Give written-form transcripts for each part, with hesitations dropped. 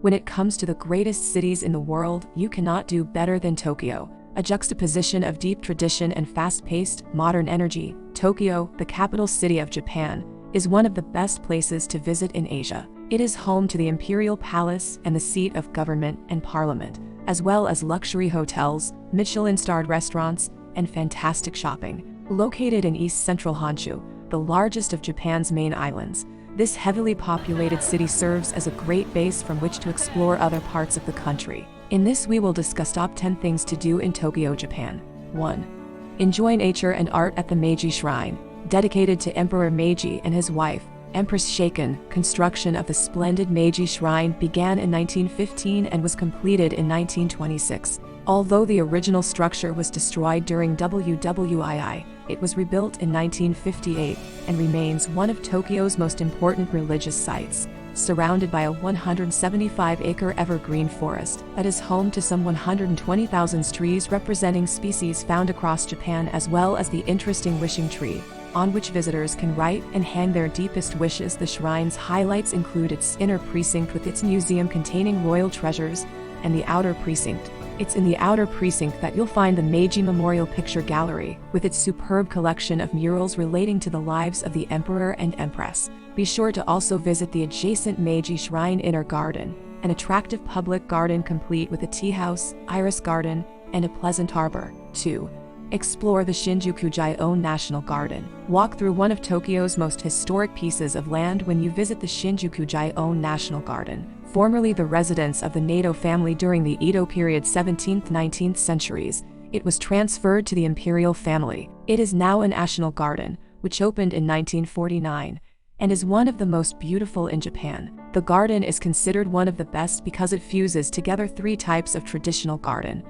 When it comes to the greatest cities in the world, you cannot do better than Tokyo. A juxtaposition of deep tradition and fast-paced, modern energy, Tokyo, the capital city of Japan, is one of the best places to visit in Asia. It is home to the Imperial Palace and the seat of government and parliament, as well as luxury hotels, Michelin-starred restaurants, and fantastic shopping. Located in East-Central Honshu, the largest of Japan's main islands, this heavily populated city serves as a great base from which to explore other parts of the country. In this we will discuss top 10 things to do in Tokyo, Japan. 1. Enjoy nature and art at the Meiji Shrine. Dedicated to Emperor Meiji and his wife, Empress Shaken, construction of the splendid Meiji Shrine began in 1915 and was completed in 1926. Although the original structure was destroyed during WWII, it was rebuilt in 1958 and remains one of Tokyo's most important religious sites. Surrounded by a 175-acre evergreen forest that is home to some 120,000 trees representing species found across Japan, as well as the interesting wishing tree, on which visitors can write and hang their deepest wishes. The shrine's highlights include its Inner Precinct with its museum containing royal treasures, and the Outer Precinct. It's in the Outer Precinct that you'll find the Meiji Memorial Picture Gallery, with its superb collection of murals relating to the lives of the Emperor and Empress. Be sure to also visit the adjacent Meiji Shrine Inner Garden, an attractive public garden complete with a teahouse, iris garden, and a pleasant arbor. 2. Explore the Shinjuku Gyoen National Garden. Walk through one of Tokyo's most historic pieces of land when you visit the Shinjuku Gyoen National Garden. Formerly the residence of the Nato family during the Edo period 17th–19th centuries, it was transferred to the imperial family. It is now a national garden, which opened in 1949, and is one of the most beautiful in Japan. The garden is considered one of the best because it fuses together three types of traditional garden: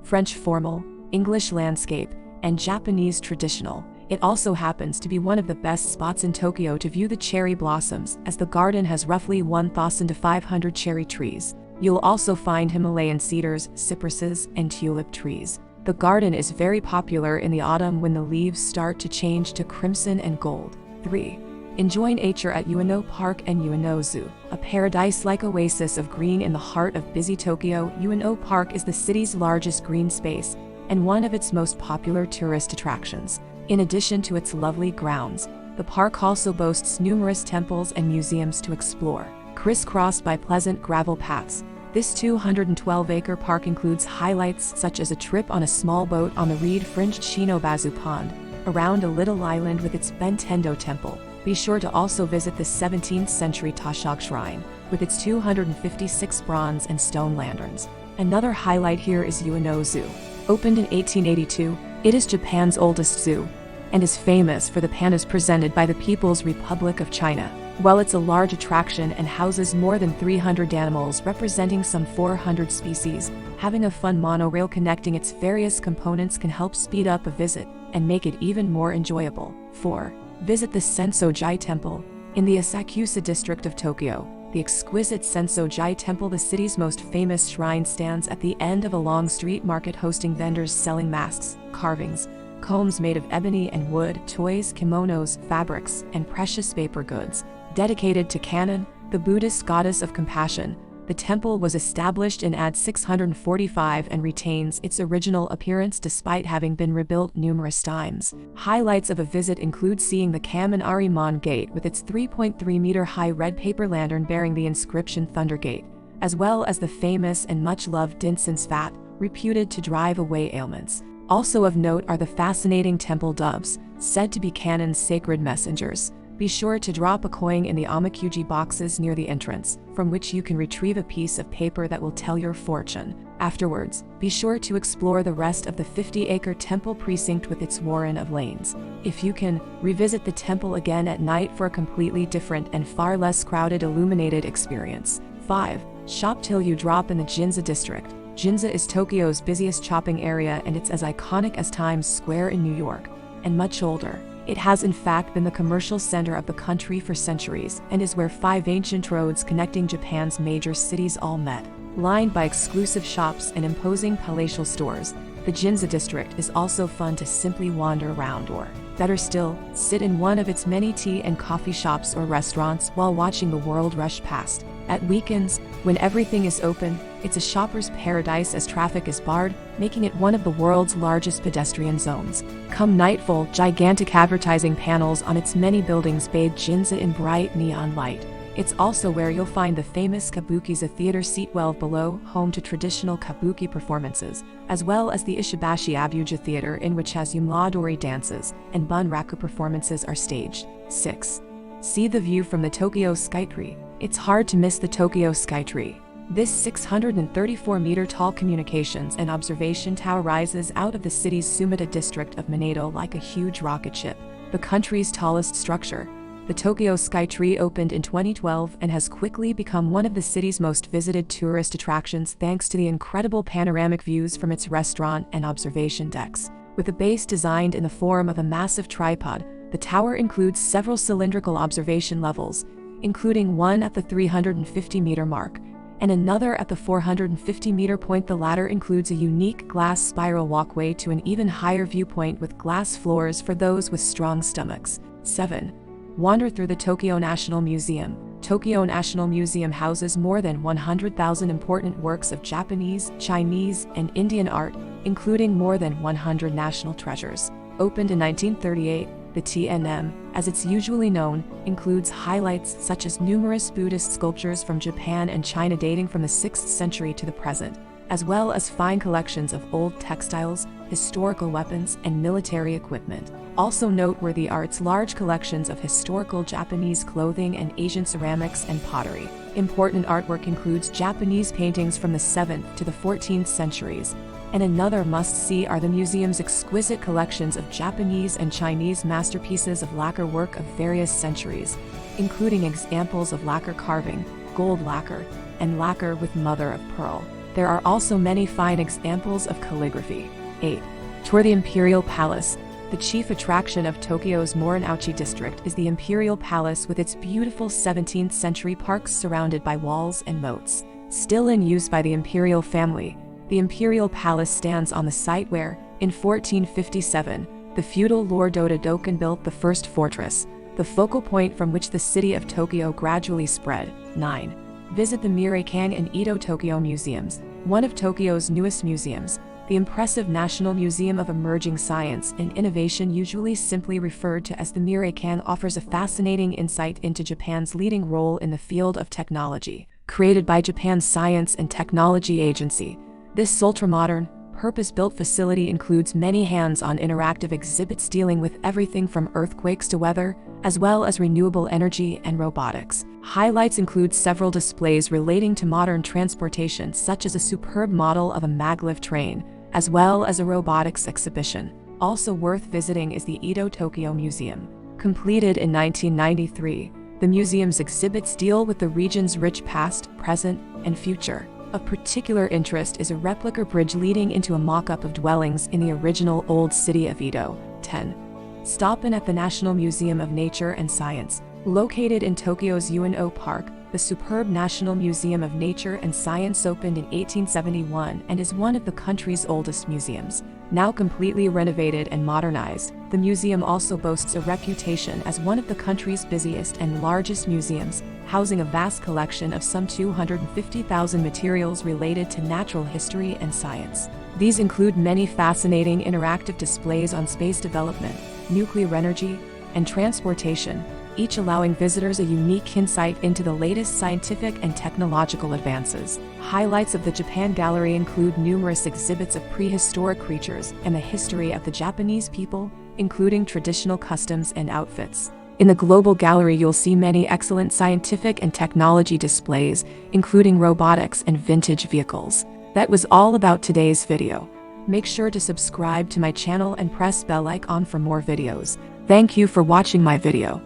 French formal, English landscape, and Japanese traditional. It also happens to be one of the best spots in Tokyo to view the cherry blossoms, as the garden has roughly 1,500 cherry trees. You'll also find Himalayan cedars, cypresses, and tulip trees. The garden is very popular in the autumn when the leaves start to change to crimson and gold. 3. Enjoy nature at Ueno Park and Ueno Zoo. A paradise-like oasis of green in the heart of busy Tokyo, Ueno Park is the city's largest green space and one of its most popular tourist attractions. In addition to its lovely grounds, the park also boasts numerous temples and museums to explore. Crisscrossed by pleasant gravel paths, this 212-acre park includes highlights such as a trip on a small boat on the reed-fringed Shinobazu Pond, around a little island with its Bentendo Temple. Be sure to also visit the 17th-century Tashog Shrine, with its 256 bronze and stone lanterns. Another highlight here is Ueno Zoo. Opened in 1882, it is Japan's oldest zoo, and is famous for the pandas presented by the People's Republic of China. While it's a large attraction and houses more than 300 animals representing some 400 species, having a fun monorail connecting its various components can help speed up a visit and make it even more enjoyable. 4. Visit the Sensoji Temple. In the Asakusa district of Tokyo, the exquisite Sensoji Temple, the city's most famous shrine, stands at the end of a long street market hosting vendors selling masks, carvings, combs made of ebony and wood, toys, kimonos, fabrics, and precious paper goods. Dedicated to Kannon, the Buddhist goddess of compassion, the temple was established in AD 645 and retains its original appearance despite having been rebuilt numerous times. Highlights of a visit include seeing the Kamen-Arimon Gate with its 3.3-meter-high red paper lantern bearing the inscription Thunder Gate, as well as the famous and much-loved Dinsen's Fat, reputed to drive away ailments. Also of note are the fascinating temple doves, said to be Kannon's sacred messengers. Be sure to drop a coin in the omakuji boxes near the entrance, from which you can retrieve a piece of paper that will tell your fortune. Afterwards, be sure to explore the rest of the 50-acre temple precinct with its warren of lanes. If you can, revisit the temple again at night for a completely different and far less crowded illuminated experience. 5. Shop till you drop in the Ginza district. Ginza is Tokyo's busiest shopping area, and it's as iconic as Times Square in New York, and much older. It has in fact been the commercial center of the country for centuries and is where 5 ancient roads connecting Japan's major cities all met. Lined by exclusive shops and imposing palatial stores, the Ginza district is also fun to simply wander around, or, better still, sit in one of its many tea and coffee shops or restaurants while watching the world rush past. At weekends, when everything is open, it's a shopper's paradise as traffic is barred, making it one of the world's largest pedestrian zones. Come nightfall, gigantic advertising panels on its many buildings bathe Ginza in bright neon light. It's also where you'll find the famous Kabukiza theater seat well below, home to traditional kabuki performances, as well as the Ishibashi Abuja Theater, in which Hazumadori dances and bunraku performances are staged. 6. See the view from the Tokyo Skytree. It's hard to miss the Tokyo Skytree. This 634-meter-tall communications and observation tower rises out of the city's Sumida district of Minato like a huge rocket ship, the country's tallest structure. The Tokyo Skytree opened in 2012 and has quickly become one of the city's most visited tourist attractions thanks to the incredible panoramic views from its restaurant and observation decks. With a base designed in the form of a massive tripod, the tower includes several cylindrical observation levels, including one at the 350-meter mark, and another at the 450-meter point. The latter includes a unique glass spiral walkway to an even higher viewpoint with glass floors for those with strong stomachs. 7. Wander through the Tokyo National Museum. Tokyo National Museum houses more than 100,000 important works of Japanese, Chinese, and Indian art, including more than 100 national treasures. Opened in 1938, the TNM, as it's usually known, includes highlights such as numerous Buddhist sculptures from Japan and China dating from the 6th century to the present, as well as fine collections of old textiles, historical weapons, and military equipment. Also noteworthy are its large collections of historical Japanese clothing and Asian ceramics and pottery. Important artwork includes Japanese paintings from the 7th to the 14th centuries, and another must-see are the museum's exquisite collections of Japanese and Chinese masterpieces of lacquer work of various centuries, including examples of lacquer carving, gold lacquer, and lacquer with mother of pearl. There are also many fine examples of calligraphy. 8. Tour the Imperial Palace. The chief attraction of Tokyo's Morinouchi district is the Imperial Palace with its beautiful 17th-century parks surrounded by walls and moats. Still in use by the imperial family, the Imperial Palace stands on the site where, in 1457, the feudal Lord Dodokan built the first fortress, the focal point from which the city of Tokyo gradually spread. 9. Visit the Mireikang and Edo Tokyo Museums, one of Tokyo's newest museums. The impressive National Museum of Emerging Science and Innovation, usually simply referred to as the Mireikang, offers a fascinating insight into Japan's leading role in the field of technology. Created by Japan's Science and Technology Agency, this ultra-modern, purpose-built facility includes many hands-on interactive exhibits dealing with everything from earthquakes to weather, as well as renewable energy and robotics. Highlights include several displays relating to modern transportation, such as a superb model of a maglev train, as well as a robotics exhibition. Also worth visiting is the Edo Tokyo Museum. Completed in 1993, the museum's exhibits deal with the region's rich past, present, and future. Of particular interest is a replica bridge leading into a mock-up of dwellings in the original old city of Edo. 10. Stop in at the National Museum of Nature and Science. Located in Tokyo's Ueno Park, the superb National Museum of Nature and Science opened in 1871 and is one of the country's oldest museums. Now completely renovated and modernized, the museum also boasts a reputation as one of the country's busiest and largest museums, housing a vast collection of some 250,000 materials related to natural history and science. These include many fascinating interactive displays on space development, nuclear energy, and transportation, each allowing visitors a unique insight into the latest scientific and technological advances. Highlights of the Japan Gallery include numerous exhibits of prehistoric creatures and the history of the Japanese people, including traditional customs and outfits. In the Global Gallery, you'll see many excellent scientific and technology displays, including robotics and vintage vehicles. That was all about today's video. Make sure to subscribe to my channel and press bell icon for more videos. Thank you for watching my video.